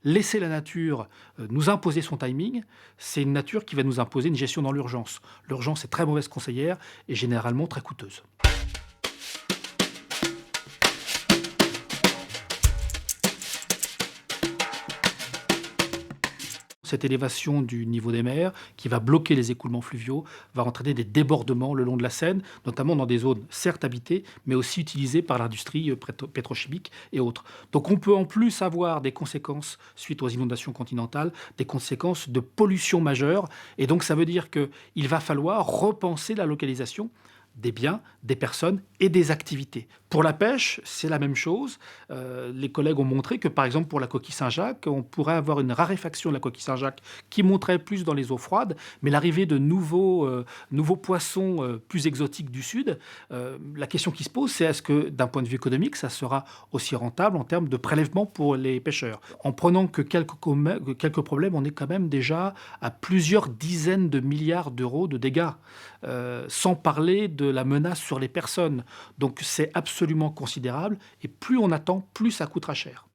Laisser la nature, nous imposer son timing, c'est une nature qui va nous imposer une gestion dans l'urgence. L'urgence est très mauvaise conseillère et généralement très coûteuse. Cette élévation du niveau des mers qui va bloquer les écoulements fluviaux va entraîner des débordements le long de la Seine, notamment dans des zones certes habitées, mais aussi utilisées par l'industrie pétrochimique et autres. Donc on peut en plus avoir des conséquences suite aux inondations continentales, des conséquences de pollution majeure. Et donc ça veut dire qu'il va falloir repenser la localisation des biens, des personnes et des activités. Pour la pêche, c'est la même chose. Les collègues ont montré que, par exemple, pour la coquille Saint-Jacques, on pourrait avoir une raréfaction de la coquille Saint-Jacques qui monterait plus dans les eaux froides, mais l'arrivée de nouveaux poissons plus exotiques du Sud, la question qui se pose, c'est est-ce que, d'un point de vue économique, ça sera aussi rentable en termes de prélèvement pour les pêcheurs? En prenant que quelques problèmes, on est quand même déjà à plusieurs dizaines de milliards d'euros de dégâts, sans parler de la menace sur les personnes. Donc c'est absolument considérable et plus on attend, plus ça coûtera cher.